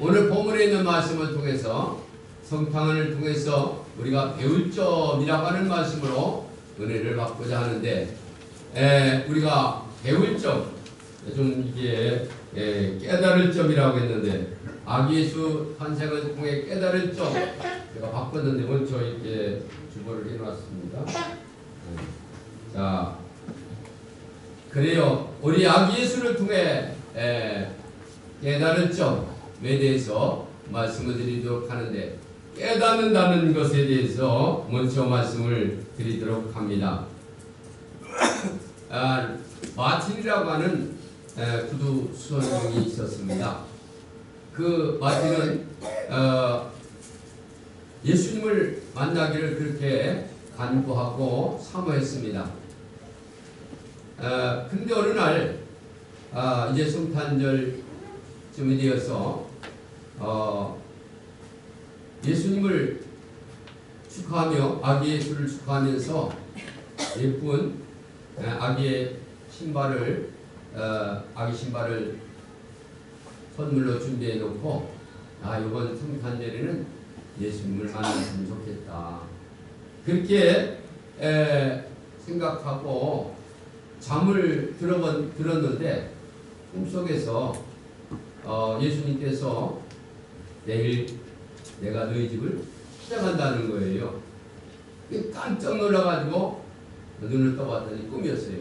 오늘 본문에 있는 말씀을 통해서 성탄을 통해서 우리가 배울 점이라고 하는 말씀으로 은혜를 받고자 하는데, 우리가 배울 점, 좀 이게 깨달을 점이라고 했는데, 아기 예수 탄생을 통해 깨달을 점 제가 바꿨는데 먼저 이렇게 주보를 해놨습니다. 자, 그래요. 우리 아기 예수를 통해 깨달을 점에 대해서 말씀을 드리도록 하는데, 깨닫는다는 것에 대해서 먼저 말씀을 드리도록 합니다. 마틴이라고 하는 구두 수선생이 있었습니다. 그 마틴은 예수님을 만나기를 그렇게 간구하고 사모했습니다. 근데 어느 날 이제 성탄절쯤이 되어서 예수님을 축하하며 아기 예수를 축하하면서 예쁜 아기의 신발을 아기 신발을 선물로 준비해 놓고, 이번 성탄절에는 예수님을 만났으면 좋겠다, 그렇게 생각하고 잠을 들었는데 꿈속에서 예수님께서 내일 내가 너희 집을 찾아간다는 거예요. 깜짝 놀라가지고 눈을 떠봤더니 꿈이었어요.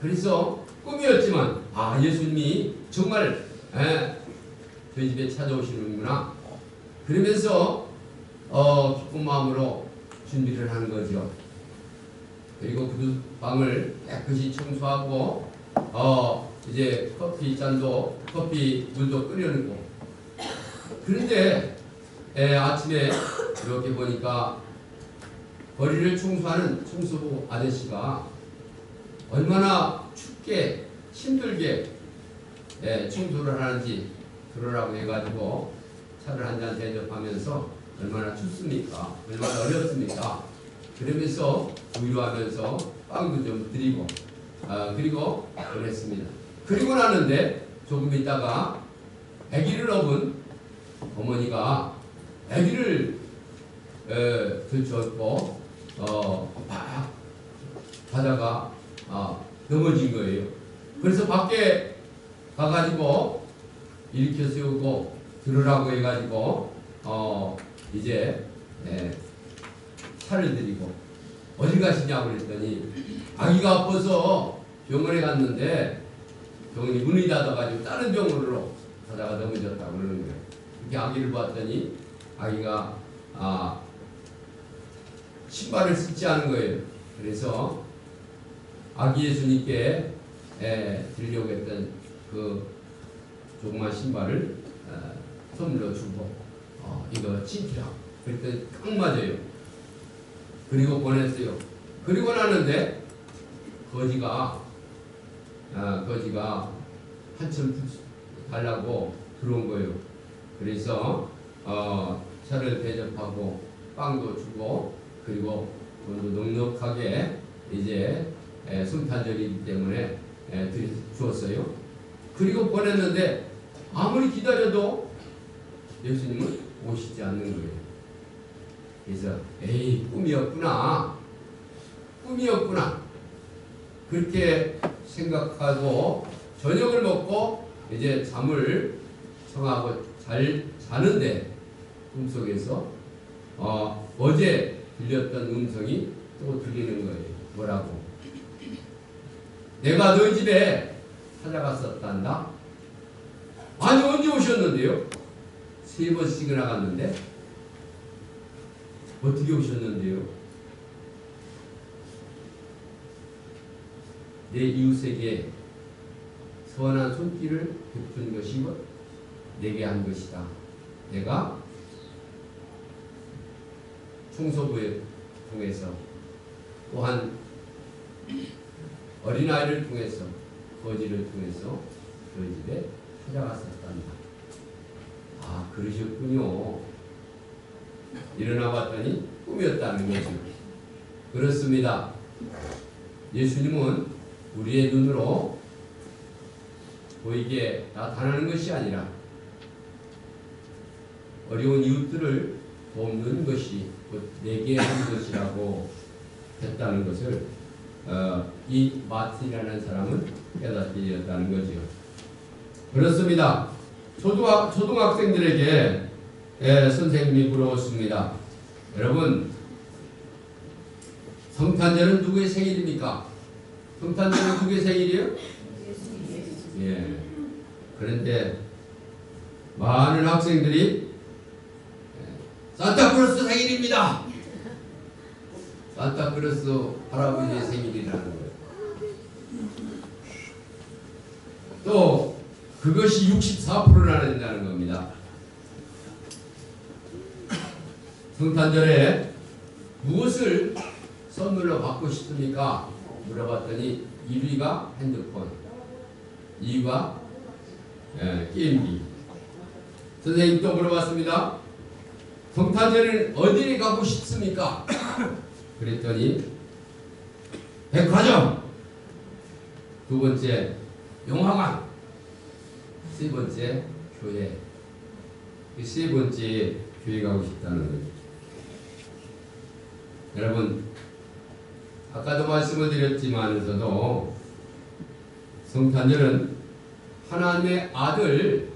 그래서 꿈이었지만 예수님이 정말 저희 집에 찾아오시는구나, 그러면서 기쁜 마음으로 준비를 하는 거죠. 그리고 그 방을 깨끗이 청소하고 이제 커피 물도 끓여놓고, 그런데 아침에 이렇게 보니까 거리를 청소하는 청소부 아저씨가 얼마나 춥게 힘들게 청소를 하는지 들으라고 해가지고 차를 한잔 대접하면서 얼마나 춥습니까? 얼마나 어렵습니까? 그러면서 위로하면서 빵도 좀 드리고 그리고 보냈습니다. 그리고 나는데 조금 있다가 아기를 업은 어머니가 아기를 들쳐업고 막 가다가 넘어진 거예요. 그래서 밖에 가가지고 일으켜 세우고 들으라고 해가지고 이제 차를 드리고 어디 가시냐고 그랬더니 아기가 아파서 병원에 갔는데 병원이 문이 닫아가지고 다른 병원으로 가다가 넘어졌다고 그러는 거예요. 이렇게 아기를 봤더니 아기가 신발을 신지 않은 거예요. 그래서 아기 예수님께 드리려고 했던 그 조그만 신발을 선물로 주고 이거 신기라 그랬더니 딱 맞아요. 그리고 보냈어요. 그리고 나는데 거지가 한참 달라고 들어온 거예요. 그래서 차를 대접하고 빵도 주고 그리고 돈도 넉넉하게 이제 성탄절이기 때문에 주었어요. 그리고 보냈는데 아무리 기다려도 예수님은 오시지 않는 거예요. 그래서 꿈이었구나 그렇게 생각하고 저녁을 먹고 이제 잠을 청하고 잘 자는데 꿈속에서 어제 들렸던 음성이 또 들리는 거예요. 뭐라고? 내가 너희 집에 찾아갔었단다. 아니 언제 오셨는데요? 3번씩이나 갔는데 어떻게 오셨는데요? 내 이웃에게 선한 손길을 베푼 것이 내게 한 것이다. 내가 청소부에 통해서 또한 어린아이를 통해서 거지를 통해서 저희 집에 찾아갔었단다. 그러셨군요. 일어나 봤더니 꿈이었다는 거죠. 그렇습니다. 예수님은 우리의 눈으로 보이게 나타나는 것이 아니라 어려운 이웃들을 돕는 것이 곧 내게 하는 것이라고 했다는 것을 이 마틴이라는 사람은 깨닫게 되었다는 거죠. 그렇습니다. 초등학생들에게 선생님이 물어봤습니다. 여러분, 성탄절은 누구의 생일입니까? 성탄절은 누구의 생일이에요? 예. 그런데 많은 학생들이 산타클로스 생일입니다. 산타클로스 할아버지의 생일이라는 거예요. 또 그것이 64%나 된다는 겁니다. 성탄절에 무엇을 선물로 받고 싶습니까? 물어봤더니 1위가 핸드폰, 2위가 게임기. 선생님 또 물어봤습니다. 성탄절에는 어디에 가고 싶습니까? 그랬더니 백화점, 두 번째 영화관, 세 번째 교회. 세 번째 교회 가고 싶다는 거죠. 여러분, 아까도 말씀을 드렸지만서도 성탄절은 하나님의 아들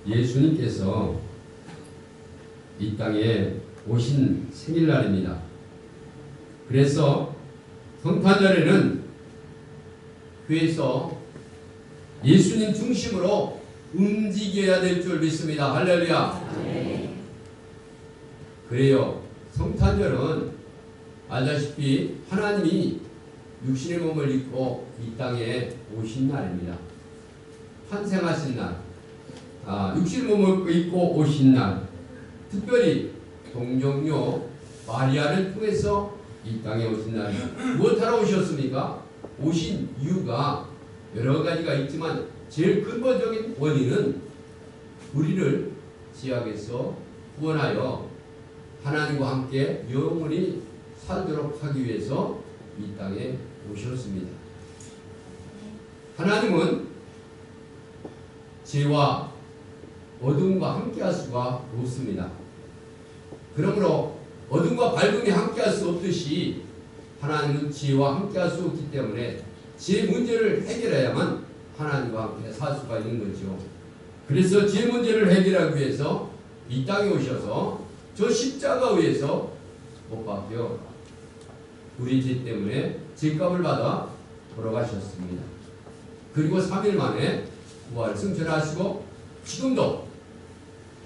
예수님께서 이 땅에 오신 생일날입니다. 그래서 성탄절에는 교회에서 예수님 중심으로 움직여야 될 줄 믿습니다. 할렐루야. 네. 그래요. 성탄절은 알다시피 하나님이 육신의 몸을 입고 이 땅에 오신 날입니다. 탄생하신 날, 육신의 몸을 입고 오신 날, 특별히 동정녀 마리아를 통해서 이 땅에 오신 날, 무엇하러 오셨습니까? 오신 이유가 여러 가지가 있지만 제일 근본적인 원인은 우리를 죄악에서 구원하여 하나님과 함께 영원히 살도록 하기 위해서 이 땅에 오셨습니다. 하나님은 죄와 어둠과 함께할 수가 없습니다. 그러므로 어둠과 밝음이 함께할 수 없듯이 하나님은 죄와 함께할 수 없기 때문에 죄 문제를 해결해야만 하나님과 함께 살 수가 있는 거죠. 그래서 죄 문제를 해결하기 위해서 이 땅에 오셔서 저 십자가 위에서 못 박혀 우리 죄 때문에 죄값을 받아 돌아가셨습니다. 그리고 3일 만에 부활 승천하시고 지금도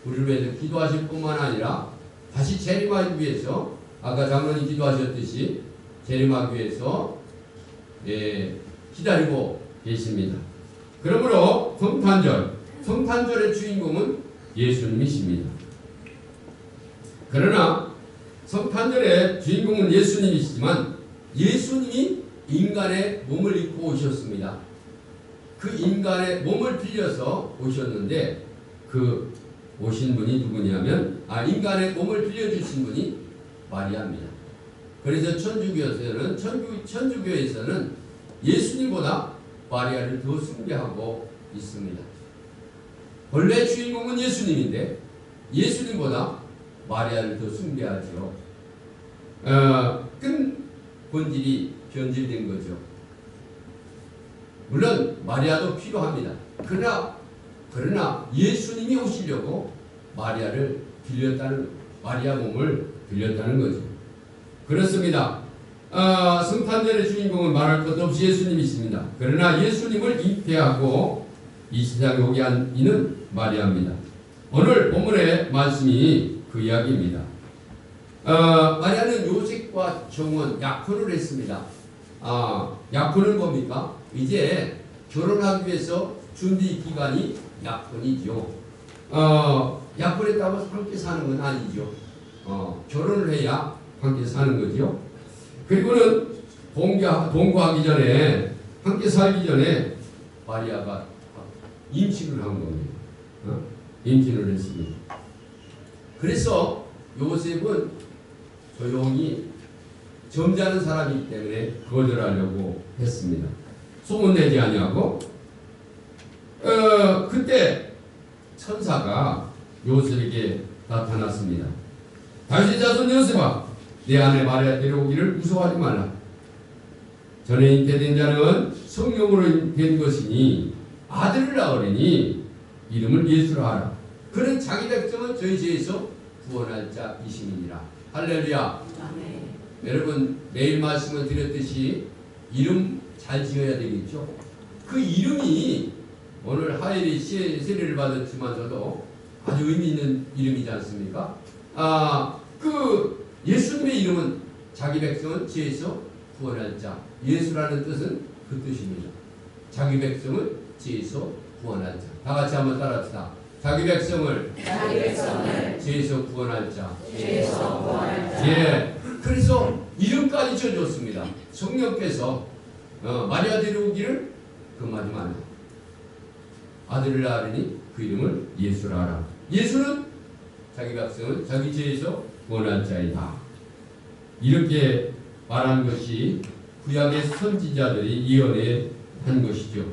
우리를 위해서 기도하실 뿐만 아니라 다시 재림하기 위해서 아까 장로님 기도하셨듯이 재림하기 위해서 기다리고 계십니다. 그러므로 성탄절의 주인공은 예수님이십니다. 그러나 성탄절의 주인공은 예수님이시지만 예수님이 인간의 몸을 입고 오셨습니다. 그 인간의 몸을 빌려서 오셨는데 그 오신 분이 누구냐면 인간의 몸을 빌려주신 분이 마리아입니다. 그래서 천주교에서는 예수님보다 마리아를 더 숭배하고 있습니다. 원래 주인공은 예수님인데 예수님보다 마리아를 더 숭배하죠. 큰 본질이 변질된 거죠. 물론 마리아도 필요합니다. 그러나 예수님이 오시려고 마리아 몸을 빌렸다는 거죠. 그렇습니다. 성탄절의 주인공은 말할 것도 없이 예수님이십니다. 그러나 예수님을 잉태하고 이 세상에 오게 한 이는 마리아입니다. 오늘 본문의 말씀이 그 이야기입니다. 마리아는 요셉과 정원 약혼을 했습니다. 약혼은 뭡니까? 이제 결혼하기 위해서 준비 기간이 약혼이죠. 약혼했다고 함께 사는 건 아니죠. 결혼을 해야 함께 사는 거죠. 그리고는 동거하기 전에, 함께 살기 전에 마리아가 임신을 한 겁니다. 임신을 했습니다. 그래서 요셉은 조용히 점잖은 사람이기 때문에 거절하려고 했습니다. 소문내지 아니하고 그때 천사가 요셉에게 나타났습니다. 다윗의 자손 요셉아, 내 아내 마리아 데려오기를 무서워하지 말라. 전에 잉태된 자는 성령으로 된 것이니 아들을 낳으리니 이름을 예수라 하라. 그는 자기 백성은 저희 죄에서 구원할 자이심이니라. 할렐루야. 아멘. 여러분 매일 말씀을 드렸듯이 이름 잘 지어야 되겠죠. 그 이름이 오늘 하엘이 세례를 받았지만서도 아주 의미 있는 이름이지 않습니까? 그 예수님의 이름은 자기 백성은 죄에서 구원할 자. 예수라는 뜻은 그 뜻입니다. 자기 백성은 죄에서 구원할 자. 다 같이 한번 따라합시다. 자기 백성을 죄에서 구원할 자. 예. 그래서 이름까지 지어줬습니다. 성령께서 마리아 데려오기를 금하지 말라. 아들을 낳으리니 그 이름을 예수라 하라. 예수는 자기 백성은 자기 죄에서 구원할 자이다. 이렇게 말한 것이 구약의 선지자들이 예언한 것이죠.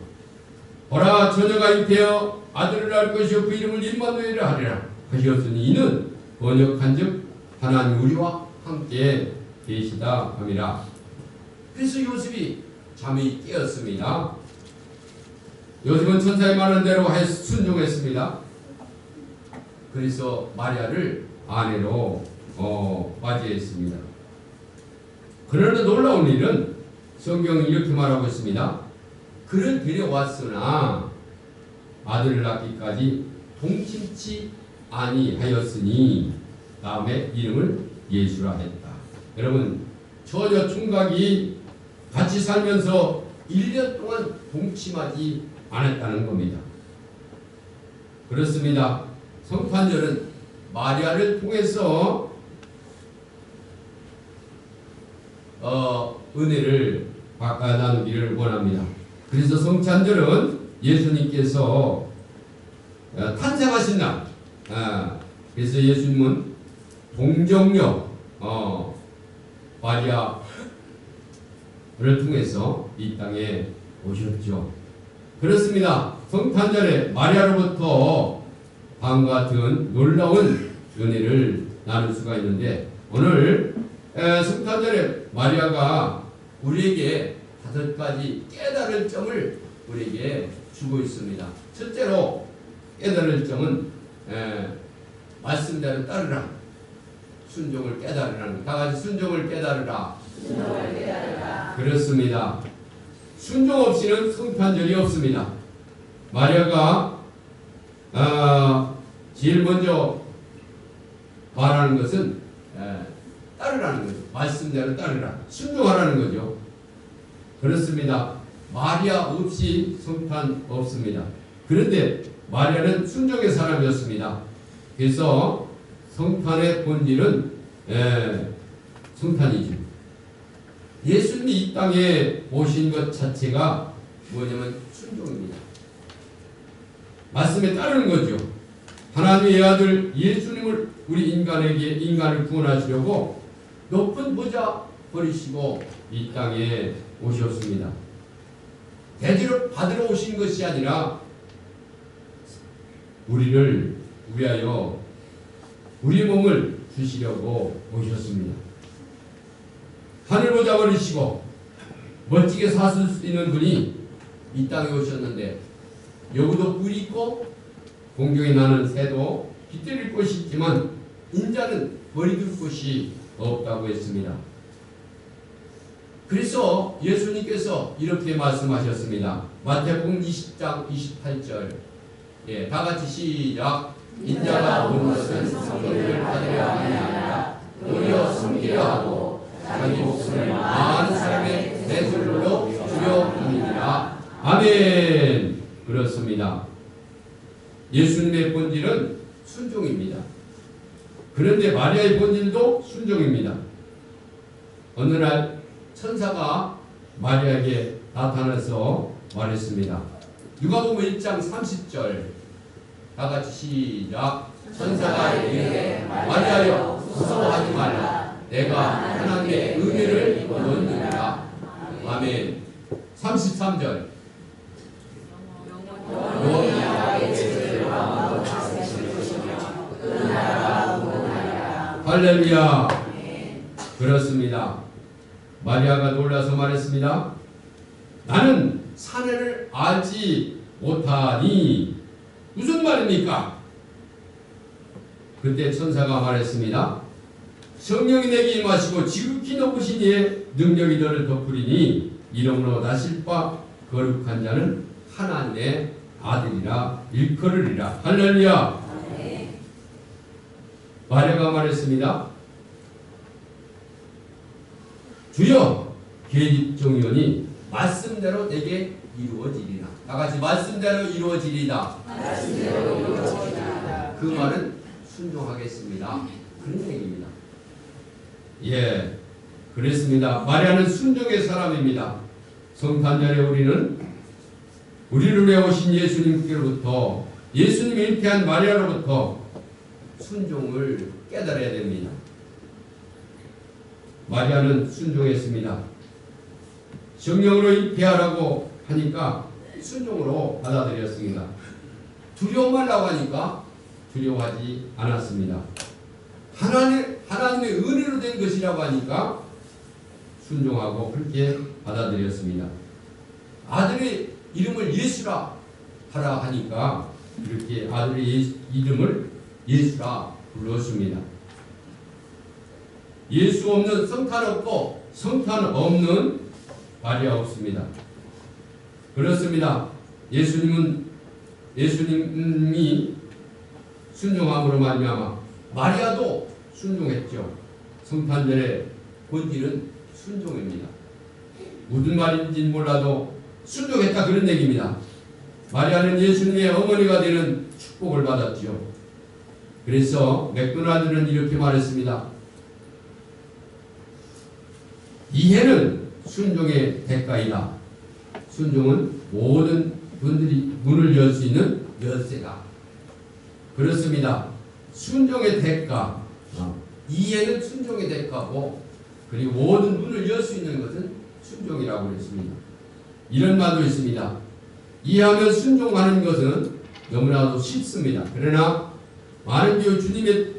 보라, 처녀가 잉태하여 아들을 낳을 것이요 그 이름을 임마누엘이라 하리라 하셨으니 이는 번역한즉 하나님 우리와 함께 계시다 함이라. 그래서 요셉이 잠이 깨었습니다. 요셉은 천사의 말한 대로 순종했습니다. 그래서 마리아를 아내로 맞이했습니다. 그런데 놀라운 일은 성경은 이렇게 말하고 있습니다. 그를 데려왔으나 아들을 낳기까지 동침치 아니하였으니 다음에 이름을 예수라 했다. 여러분, 처녀 총각이 같이 살면서 1년 동안 동침하지 않았다는 겁니다. 그렇습니다. 성탄절은 마리아를 통해서 은혜를 나누기를 원합니다. 그래서 성탄절은 예수님께서 탄생하신 날. 그래서 예수님은 동정녀 마리아를 통해서 이 땅에 오셨죠. 그렇습니다. 성탄절에 마리아로부터 다음과 같은 놀라운 은혜를 나눌 수가 있는데 오늘 성탄절에 마리아가 우리에게 5가지 깨달을 점을 우리에게 주고 있습니다. 첫째로 깨달을 점은 말씀대로 따르라. 순종을 깨달으라는. 다 같이 순종을 깨달으라. 그렇습니다. 순종 없이는 성탄절이 없습니다. 마리아가 제일 먼저 말하는 것은 따르라는 거죠. 말씀대로 따르라. 순종하라는 거죠. 그렇습니다. 마리아 없이 성탄 없습니다. 그런데 마리아는 순종의 사람이었습니다. 그래서 성탄의 본질은 성탄이죠. 예수님이 이 땅에 오신 것 자체가 뭐냐면 순종입니다. 말씀에 따르는 거죠. 하나님의 아들 예수님을 우리 인간을 구원하시려고 높은 보좌 버리시고 이 땅에 오셨습니다. 대접을 받으러 오신 것이 아니라 우리를 위하여 우리 몸을 주시려고 오셨습니다. 하늘 보좌 버리시고 멋지게 사실 수 있는 분이 이 땅에 오셨는데 여기도 뿔이 있고 공중에 나는 새도 깃들일 곳이 있지만 인자는 버리둘 곳이 없다고 했습니다. 그래서 예수님께서 이렇게 말씀하셨습니다. 마태복음 20장 28절. 다 같이 시작. 인자가 온 것은 섬기를 받으려 함이 아니라 도리어 섬기려 하고 자기 목숨을 많은 사람의 대술로 주려 함이니라. 아멘. 그렇습니다. 예수님의 본질은 순종입니다. 그런데 마리아의 본질도 순종입니다. 어느 날 천사가 마리아에게 나타나서 말했습니다. 누가복음 1장 30절. 다 같이 시작. 천사가 이르되 마리아여 무서워하지 말라. 내가 하나님의 은혜를 얻었느니라. 아멘. 33절. 영원히 나의 죄를 마음으로 다스리실 것이며 그 나라가 할렐루야. 그렇습니다. 마리아가 놀라서 말했습니다. 나는 사내를 알지 못하니. 무슨 말입니까? 그때 천사가 말했습니다. 성령이 내게 임하시고 지극히 높으신 이의 능력이 너를 덮으리니 이름으로 나실 바 거룩한 자는 하나님의 아들이라 일컬으리라. 할렐루야. 마리아가 말했습니다. 주여 계집종이오니 말씀대로 내게 이루어지리라. 다같이 말씀대로 이루어지리다. 그 말은 순종하겠습니다. 그런 얘기입니다. 예, 그랬습니다. 마리아는 순종의 사람입니다. 성탄절에 우리를 위해 오신 예수님께로부터, 예수님이 잉태한 마리아로부터 순종을 깨달아야 됩니다. 마리아는 순종했습니다. 성령으로 잉태하라고 하니까 순종으로 받아들였습니다. 두려워 말라고 하니까 두려워하지 않았습니다. 하나님의 은혜로 된 것이라고 하니까 순종하고 그렇게 받아들였습니다. 아들의 이름을 예수라 하라 하니까 이렇게 아들의 이름을 예수라 불렀습니다. 예수 없는 성탄 없고 성탄 없는 마리아 없습니다. 그렇습니다. 예수님이 순종함으로 말미암아 마리아도 순종했죠. 성탄절의 본질은 순종입니다. 무슨 말인지는 몰라도 순종했다 그런 얘기입니다. 마리아는 예수님의 어머니가 되는 축복을 받았죠. 그래서 맥도날드는 이렇게 말했습니다. 이해는 순종의 대가이다. 순종은 모든 분들이 문을 열 수 있는 열쇠다. 그렇습니다. 순종의 대가, 이해는 순종의 대가고, 그리고 모든 문을 열 수 있는 것은 순종이라고 했습니다. 이런 말도 있습니다. 이해하면 순종하는 것은 너무나도 쉽습니다. 그러나 많은 경우 주님의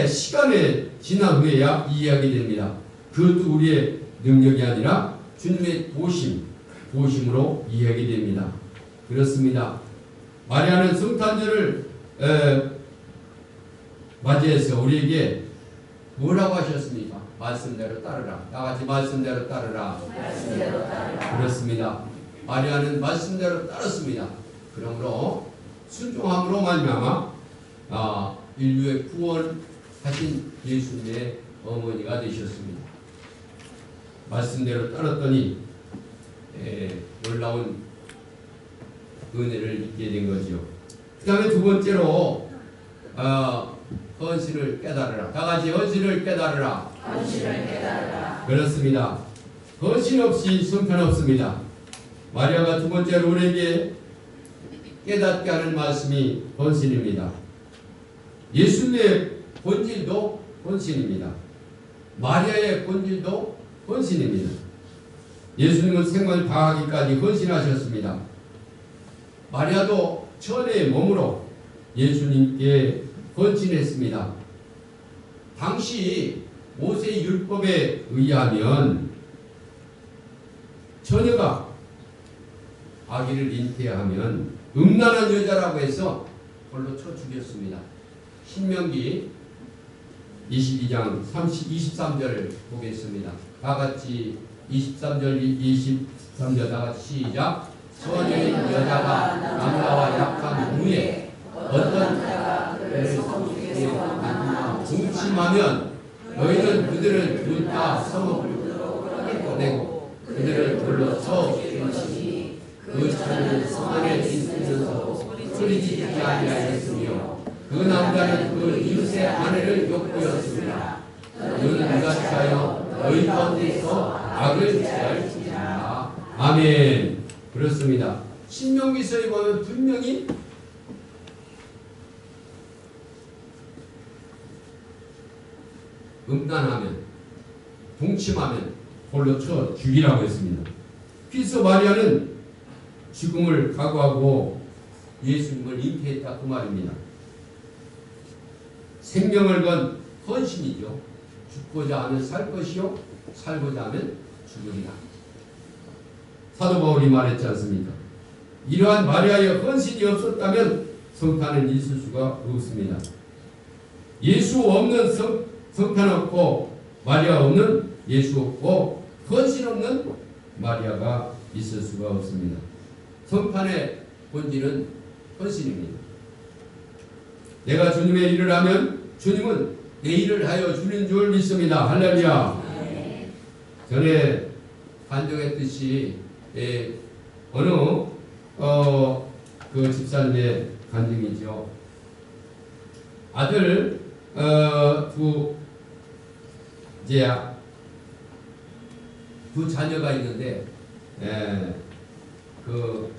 시간에 지난 후에야 이해하게 됩니다. 그것도 우리의 능력이 아니라 주님의 도심으로 이해하게 됩니다. 그렇습니다. 마리아는 성탄절을 맞이해서 우리에게 뭐라고 하셨습니까? 말씀대로 따르라. 다같이 말씀대로 따르라. 그렇습니다. 마리아는 말씀대로 따랐습니다. 그러므로 순종함으로 말미암아 인류의 구원하신 예수님의 어머니가 되셨습니다. 말씀대로 따랐더니 놀라운 은혜를 입게 된 거죠. 그 다음에 두 번째로 헌신을 깨달으라. 다같이 헌신을 깨달으라. 그렇습니다. 헌신 없이 성탄 없습니다. 마리아가 두 번째로 우리에게 깨닫게 하는 말씀이 헌신입니다. 예수님의 본질도 헌신입니다. 마리아의 본질도 헌신입니다. 예수님은 생을 다하기까지 헌신하셨습니다. 마리아도 천의 몸으로 예수님께 헌신했습니다. 당시 모세의 율법에 의하면 처녀가 아기를 잉태하면 음란한 여자라고 해서 돌로 쳐 죽였습니다. 신명기 22장 23절 보겠습니다. 다같이 23절 23절 다같이 시작. 처녀인 여자가 남자와 약한 후에 어떤 자가 그를 성중에서 중침하면 너희는 그들을 둘 다 성읍으로 끌어내고 그들을 돌로 쳐 죽이시니 그 처녀는 성 안에 있으면서 소리지지 아니하였으며 그 남자는 그 이웃의 아내를 욕보였습니다. 너는 이같이 하여 너희 가운데서 악을 제할지니라. 아멘. 그렇습니다. 신명기서에 보면 분명히 음란하면, 동침하면 돌로 쳐 죽이라고 했습니다. 그래서 마리아는 죽음을 각오하고 예수님을 잉태했다 그 말입니다. 생명을 건 헌신이죠. 죽고자 하면 살 것이요 살고자 하면 죽으리라. 사도 바울이 말했지 않습니까? 이러한 마리아의 헌신이 없었다면 성탄은 있을 수가 없습니다. 예수 없는 성탄 없고 마리아 없는 예수 없고 헌신 없는 마리아가 있을 수가 없습니다. 성탄의 본질은 헌신입니다. 내가 주님의 일을 하면 주님은 내 일을 하여 주는 줄 믿습니다. 할렐루야. 전에 간증했듯이 어느 그 집사님의 간증이죠. 아들 두 자녀가 있는데 그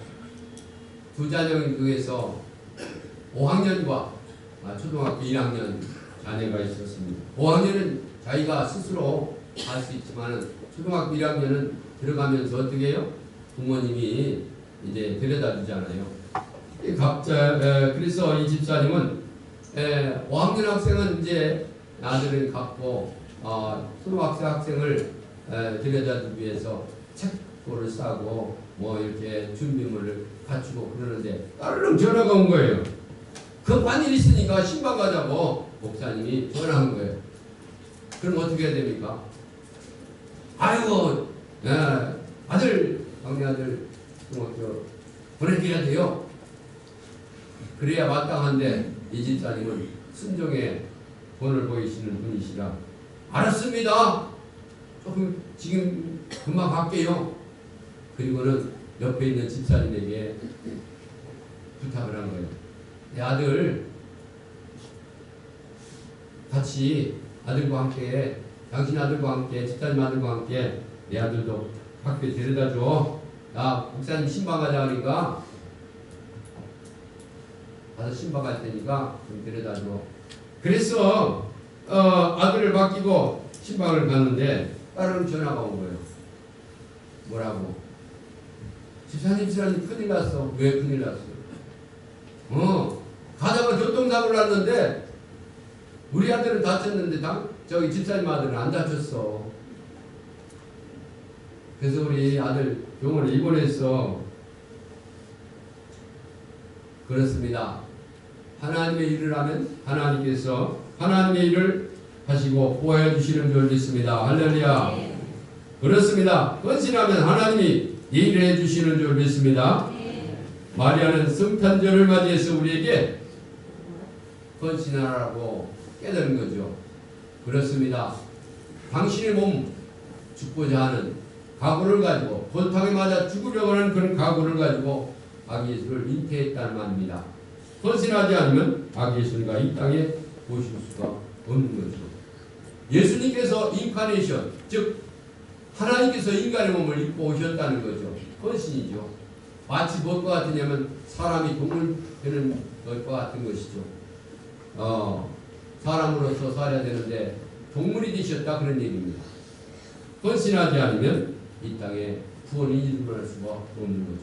두 자녀 중에서 5학년과 초등학교 1학년 자녀가 있었습니다. 5학년은 자기가 스스로 할 수 있지만 초등학교 1학년은 들어가면서 어떻게 해요? 부모님이 이제 데려다 주잖아요. 그래서 이 집사님은 5학년 학생은 이제 아들을 갖고 초등학생 학생을 데려다 주기 위해서 책고를 싸고 뭐 이렇게 준비물을 갖추고 그러는데 따르릉 전화가 온 거예요. 급한 일이 있으니까 신방 가자고 목사님이 전화한 거예요. 그럼 어떻게 해야 됩니까? 아이고 아들 막내 아들 중학교 보내줘야 돼요. 그래야 마땅한데 이 집사님은 순종의 본을 보이시는 분이시라 알았습니다. 조금 지금 금방 갈게요. 그리고는 옆에 있는 집사님에게 부탁을 한 거예요. 내 아들 같이 아들과 함께 당신 아들과 함께 집사님 아들과 함께 내 아들도 학교에 데려다 줘. 나 목사님 신방 가자 하니까 가서 신방 갈 테니까 좀 데려다 줘. 그래서 아들을 맡기고 신방을 갔는데 다른 전화가 온 거예요. 뭐라고? 집사님 큰일 났어. 왜 큰일 났어? 가다가 교통사고를 났는데 우리 아들은 다쳤는데 저기 집사님 아들은 안 다쳤어. 그래서 우리 아들 병원에 입원했어. 그렇습니다. 하나님의 일을 하면 하나님께서 하나님의 일을 하시고 보호해 주시는 줄 믿습니다. 할렐루야. 그렇습니다. 헌신하면 하나님이 일을 해 주시는 줄 믿습니다. 마리아는 성탄절을 맞이해서 우리에게 헌신하라고 깨달은 거죠. 그렇습니다. 당신의 몸 죽고자 하는 각오를 가지고 본탕에 맞아 죽으려고 하는 그런 각오를 가지고 아기 예수를 잉태했다는 말입니다. 헌신하지 않으면 아기 예수가 이 땅에 오실 수가 없는 거죠. 예수님께서 인카네이션, 즉 하나님께서 인간의 몸을 입고 오셨다는 거죠. 헌신이죠. 마치 무엇과 같으냐면 사람이 동물 되는 것과 같은 것이죠. 사람으로서 살아야 되는데 동물이 되셨다 그런 얘기입니다. 헌신하지 않으면 이 땅에 구원이 일어날 수가 없는 거죠.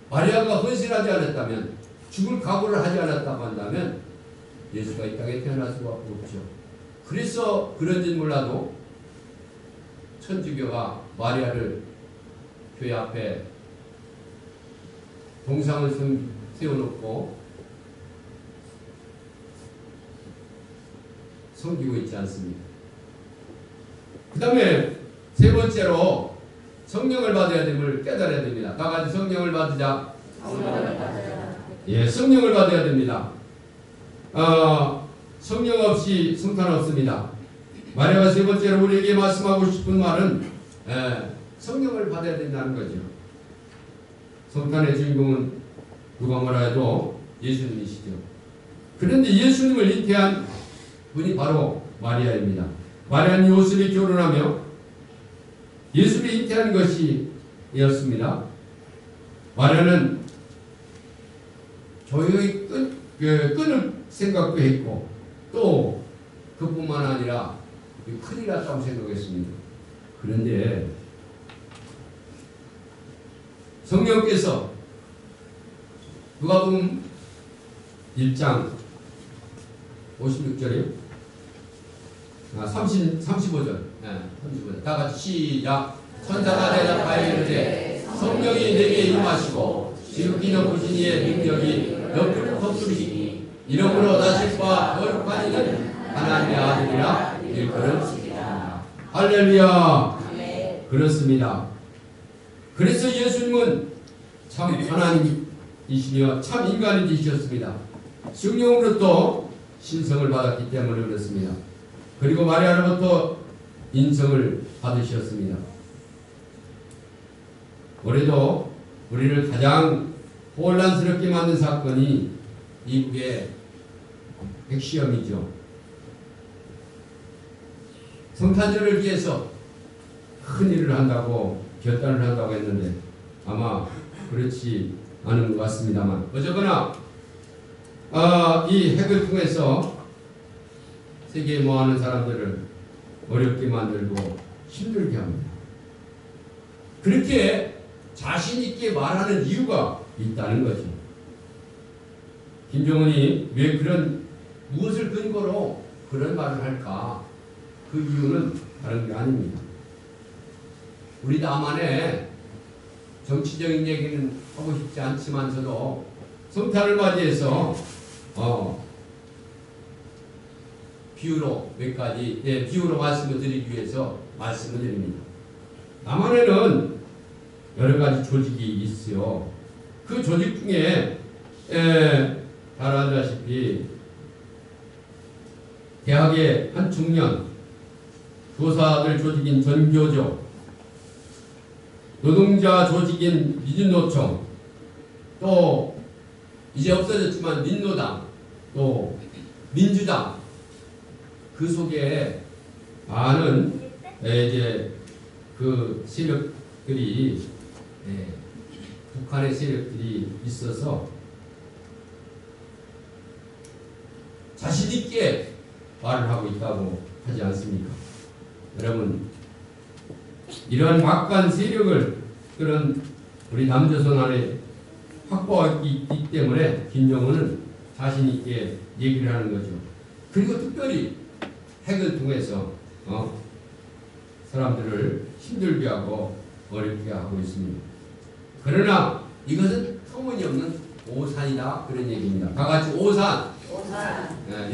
마리아가 헌신하지 않았다면, 죽을 각오를 하지 않았다고 한다면 예수가 이 땅에 태어날 수가 없죠. 그래서 그런지는 몰라도 천주교가 마리아를 교회 앞에 동상을 세워놓고 섬기고 있지 않습니까? 그 다음에 세 번째로 성령을 받아야 됨을 깨달아야 됩니다. 다 같이 성령을 받으자. 예, 성령을 받아야 됩니다. 성령 없이 성탄 없습니다. 마리아가 세 번째로 우리에게 말씀하고 싶은 말은 성령을 받아야 된다는 거죠. 성탄의 주인공은 누가 뭐라 해도 예수님이시죠. 그런데 예수님을 잉태한 분이 바로 마리아입니다. 마리아는 요셉이 결혼하며 예수를 잉태한 것이었습니다. 마리아는 조용히 끊을 생각도 했고 또 그뿐만 아니라 큰일 났다고 생각했습니다. 그런데 성령께서 누가복음 1장 56절이요? 35절. 네, 35절. 다 같이 시작. 천사가 대답하여 이르되 성령이 내게 임하시고 지극히 높으신 이의 능력이 너를 덮으시니 이러므로 자식과 거룩한 이는 하나님의 아들이라 일컬음시리라. 할렐루야. 그렇습니다. 그래서 예수님은 참 하나님이시며 참 인간이 되셨습니다. 성령으로부터 신성을 받았기 때문에 그렇습니다. 그리고 마리아로부터 인성을 받으셨습니다. 올해도 우리를 가장 혼란스럽게 만든 사건이 미국의 핵시험이죠. 성탄절을 위해서 큰 일을 한다고 결단을 한다고 했는데 아마 그렇지 않은 것 같습니다만 어쨌거나 이 핵을 통해서 세계에 모아는 사람들을 어렵게 만들고 힘들게 합니다. 그렇게 자신 있게 말하는 이유가 있다는 거죠. 김정은이 왜 무엇을 근거로 그런 말을 할까? 그 이유는 다른 게 아닙니다. 우리 나만의 정치적인 얘기는 하고 싶지 않지만서도 성탄을 맞이해서 비유로 몇 가지 비유로 말씀을 드리기 위해서 말씀을 드립니다. 남한에는 여러 가지 조직이 있어요. 그 조직 중에 잘 알다시피 대학의 한 청년, 교사들 조직인 전교조, 노동자 조직인 민주노총, 또 이제 없어졌지만 민노당, 또 민주당, 그 속에 많은 이제 그 세력들이 북한의 세력들이 있어서 자신 있게 말을 하고 있다고 하지 않습니까? 여러분, 이러한 막간 세력을 그런 우리 남조선 안에 확보하기 있기 때문에 김정은은 자신 있게 얘기를 하는 거죠. 그리고 특별히 핵을 통해서 사람들을 힘들게 하고 어렵게 하고 있습니다. 그러나 이것은 터무니없는 오산이다 그런 얘기입니다. 다 같이 오산.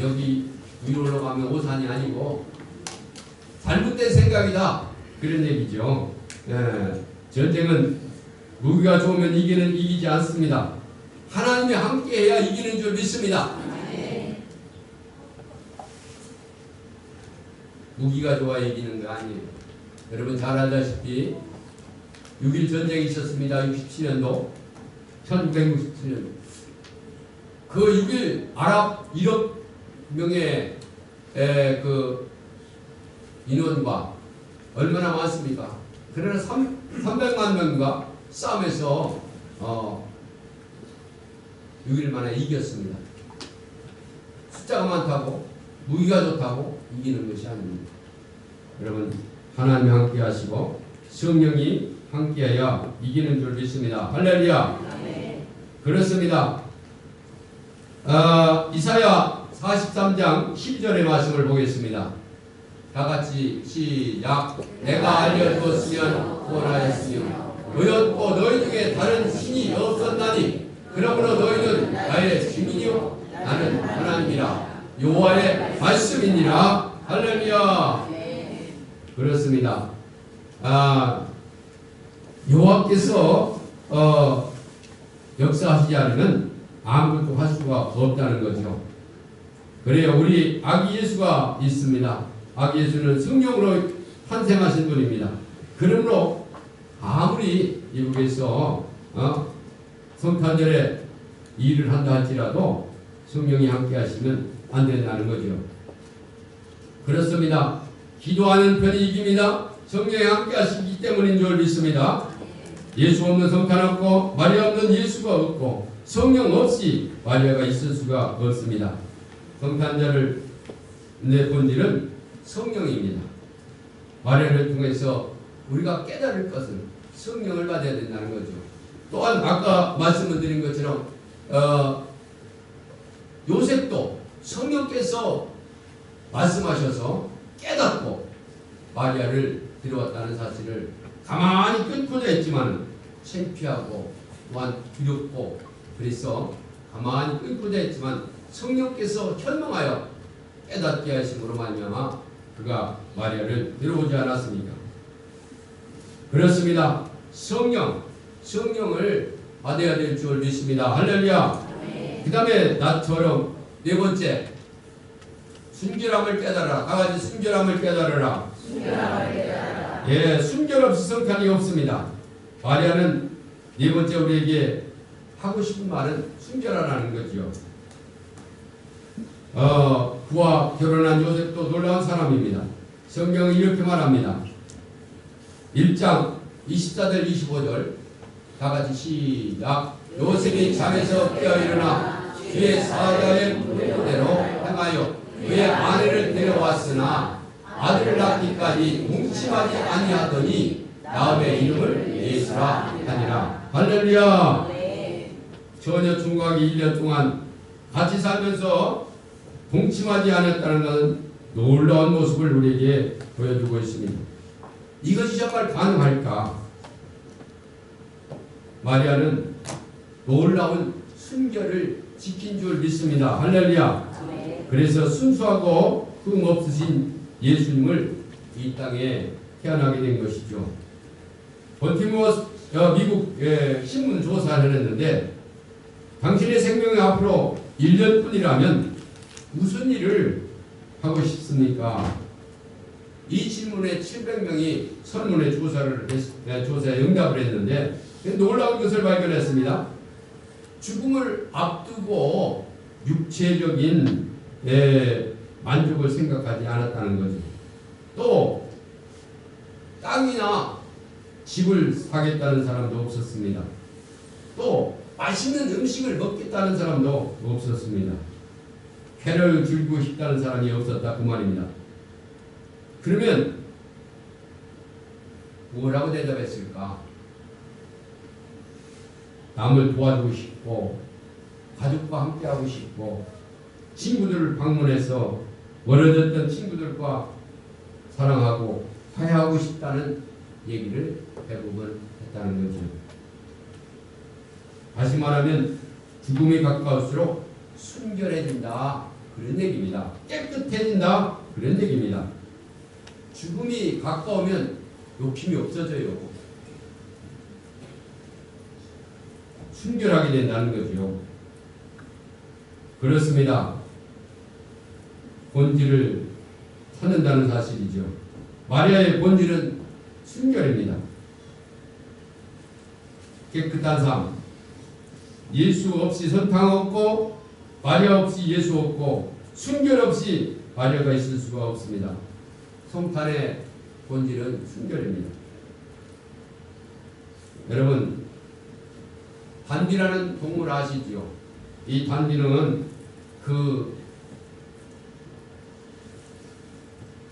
여기 위로 올라가면 오산이 아니고 잘못된 생각이다 그런 얘기죠. 전쟁은 무기가 좋으면 이기지 않습니다. 하나님이 함께해야 이기는 줄 믿습니다. 무기가 좋아 이기는 거 아니에요. 여러분 잘 알다시피 6.1 전쟁이 있었습니다. 67년도 1967년 그 6.1 아랍 1억 명의 그 인원과 얼마나 많습니까? 그러나 300만 명과 싸움에서 6일 만에 이겼습니다. 숫자가 많다고 무기가 좋다고 이기는 것이 아닙니다. 여러분 하나님이 함께 하시고 성령이 함께해야 이기는 줄 믿습니다. 할렐루야. 그렇습니다. 이사야 43장 12절의 말씀을 보겠습니다. 다 같이 시작. 내가 알려주었으면 구원하였으며 너였고 너희 중에 다른 신이 없었나니 그러므로 너희는 나의 주민이요 나는 하나님이라 여호와의 말씀이니라. 할렐루야. 그렇습니다. 여호와께서 역사하시지 않으면 아무것도 할 수가 없다는 거죠. 그래요. 우리 아기 예수가 있습니다. 아기 예수는 성령으로 탄생하신 분입니다. 그러므로 아무리 미국에서 성탄절에 일을 한다 할지라도 성령이 함께 하시면 안 된다는 거죠. 그렇습니다. 기도하는 편이 이깁니다. 성령이 함께 하시기 때문인 줄 믿습니다. 예수 없는 성탄 없고 마리아 없는 예수가 없고 성령 없이 마리아가 있을 수가 없습니다. 성탄절을 내본 일은 성령입니다. 마리아를 통해서 우리가 깨달을 것은 성령을 받아야 된다는 거죠. 또한 아까 말씀을 드린 것처럼 요셉도 성령께서 말씀하셔서 깨닫고 마리아를 데려왔다는 사실을 가만히 끊고자 했지만 창피하고 또한 두렵고 그래서 가만히 끊고자 했지만 성령께서 현명하여 깨닫게 하심으로 말미암아 그가 마리아를 데려오지 않았습니까? 그렇습니다. 성령을 받아야 될 줄 믿습니다. 할렐루야. 그 다음에 나처럼 네 번째 순결함을 깨달아라. 다 같이 순결함을 깨달아라. 예, 순결 없이 성탄이 없습니다. 마리아는 네 번째 우리에게 하고 싶은 말은 순결하라는 거지요. 그와 결혼한 요셉도 놀라운 사람입니다. 성경이 이렇게 말합니다. 1장 24절 25절 다 같이 시작. 요셉이 잠에서 깨어 일어나 주의 사자의 문대로 행하여 그의 아내를 데려왔으나 아들을 낳기까지 뭉침하지 아니하더니 나음의 이름을 예수라 하니라. 할렐루야. 처녀 총각이 1년 동안 같이 살면서 동침하지 않았다는 것은 놀라운 모습을 우리에게 보여주고 있습니다. 이것이 정말 가능할까? 마리아는 놀라운 순결을 지킨 줄 믿습니다. 할렐루야. 그래서 순수하고 흠 없으신 예수님을 이 땅에 태어나게 된 것이죠. 번티모어 미국 신문 조사를 했는데 당신의 생명이 앞으로 1년뿐이라면 무슨 일을 하고 싶습니까? 이 질문에 700명이 설문에 조사에 응답을 했는데 놀라운 것을 발견했습니다. 죽음을 앞두고 육체적인 만족을 생각하지 않았다는 거죠. 또 땅이나 집을 사겠다는 사람도 없었습니다. 또 맛있는 음식을 먹겠다는 사람도 없었습니다. 쾌를 즐기고 싶다는 사람이 없었다 그 말입니다. 그러면 뭐라고 대답했을까? 남을 도와주고 싶고 가족과 함께하고 싶고 친구들을 방문해서 멀어졌던 친구들과 사랑하고 화해하고 싶다는 얘기를 대부분 했다는 거죠. 다시 말하면 죽음이 가까울수록 순결해진다 그런 얘기입니다. 깨끗해진다 그런 얘기입니다. 죽음이 가까우면 욕심이 없어져요. 순결하게 된다는 거죠. 그렇습니다. 본질을 찾는다는 사실이죠. 마리아의 본질은 순결입니다. 깨끗한 삶. 예수 없이 선탕 없고 마리아 없이 예수 없고 순결 없이 마리아가 있을 수가 없습니다. 성탄의 본질은 순결입니다. 여러분 단비라는 동물 아시지요? 이 단비는 그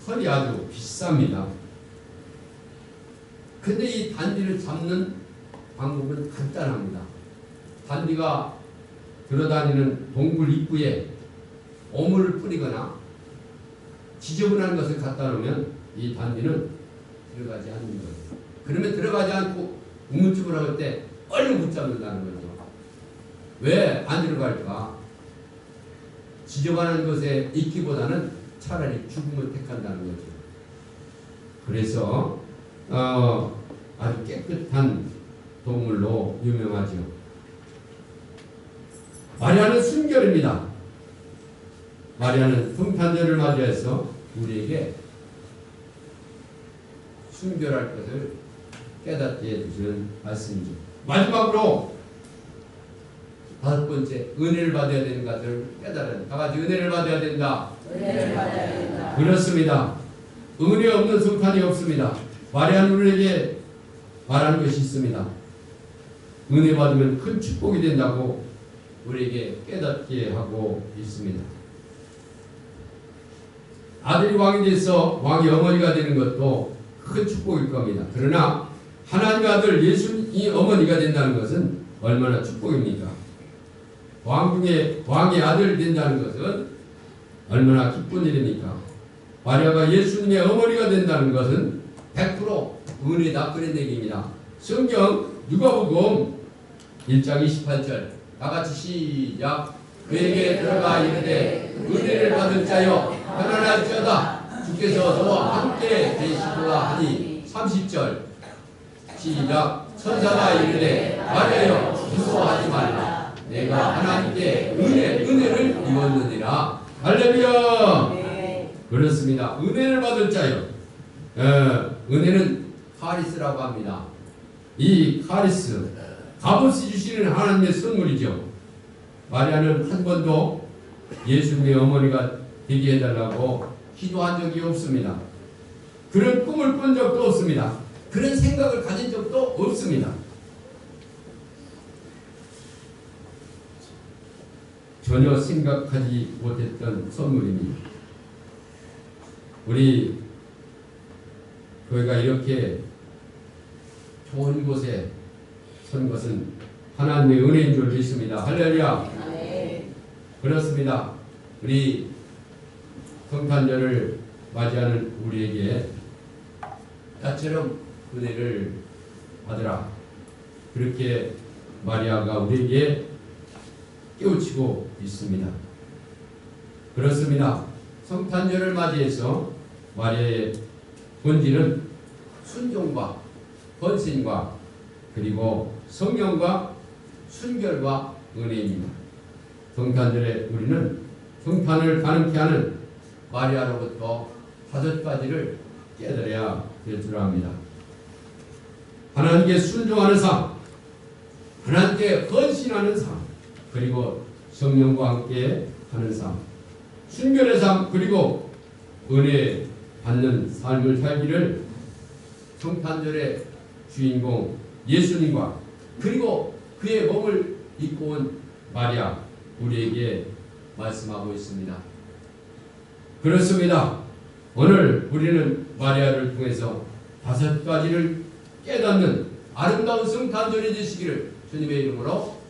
털이 아주 비쌉니다. 근데 이 단비를 잡는 방법은 간단합니다. 단비가 들어다니는 동굴 입구에 오물을 뿌리거나 지저분한 것을 갖다 놓으면 이 단비는 들어가지 않는 거예요. 그러면 들어가지 않고 우물쭈물 할 때 얼른 붙잡는다는 거죠. 왜 안 들어갈까? 지저분한 것에 있기보다는 차라리 죽음을 택한다는 거죠. 그래서 아주 깨끗한 동물로 유명하죠. 마리아는 순결입니다. 마리아는 성탄절을 맞이해서 우리에게 순결할 것을 깨닫게 해주시는 말씀이죠. 마지막으로 다섯 번째, 은혜를 받아야 되는 것을 깨달아야 된다. 다 같이 은혜를 받아야 된다. 은혜를 받아야 된다. 그렇습니다. 은혜 없는 성탄이 없습니다. 마리아는 우리에게 말하는 것이 있습니다. 은혜 받으면 큰 축복이 된다고 우리에게 깨닫게 하고 있습니다. 아들이 왕이 돼서 왕의 어머니가 되는 것도 큰 축복일 겁니다. 그러나 하나님의 아들 예수님이 어머니가 된다는 것은 얼마나 축복입니까? 왕 중에 왕의 아들이 된다는 것은 얼마나 기쁜 일입니까? 마리아가 예수님의 어머니가 된다는 것은 100% 은혜다 그런 얘기입니다. 성경 누가복음 1장 28절 다같이 시작. 그에게 들어가 이르되 은혜를 받을 자여 편안할지어다 주께서 너와 함께 계시도다 하니 30절 시작. 천사가 이르되 마리아여 무서워하지 말라 내가 하나님께 은혜를 입었느니라. 할렐루야. 그렇습니다. 은혜를 받을 자요. 은혜는 카리스라고 합니다. 이 카리스 값없이 주시는 하나님의 선물이죠. 마리아는 한 번도 예수님의 어머니가 되게 해달라고 기도한 적이 없습니다. 그런 꿈을 꾼 적도 없습니다. 그런 생각을 가진 적도 없습니다. 전혀 생각하지 못했던 선물입니다. 우리 교회가 이렇게 좋은 곳에 선 것은 하나님의 은혜인 줄 믿습니다. 할렐루야. 그렇습니다. 우리 성탄절을 맞이하는 우리에게 나처럼 은혜를 받으라. 그렇게 마리아가 우리에게 깨우치고 있습니다. 그렇습니다. 성탄절을 맞이해서 마리아의 본질은 순종과 헌신과 그리고 성령과 순결과 은혜입니다. 성탄절에 우리는 성탄을 가능케 하는 마리아로부터 5가지를 깨달아야 될 줄 압니다. 하나님께 순종하는 삶, 하나님께 헌신하는 삶, 그리고 성령과 함께 하는 삶, 순결의 삶, 그리고 은혜 받는 삶을 살기를 성탄절의 주인공 예수님과 그리고 그의 몸을 입고 온 마리아 우리에게 말씀하고 있습니다. 그렇습니다. 오늘 우리는 마리아를 통해서 5가지를 깨닫는 아름다운 성탄절이 되시기를 주님의 이름으로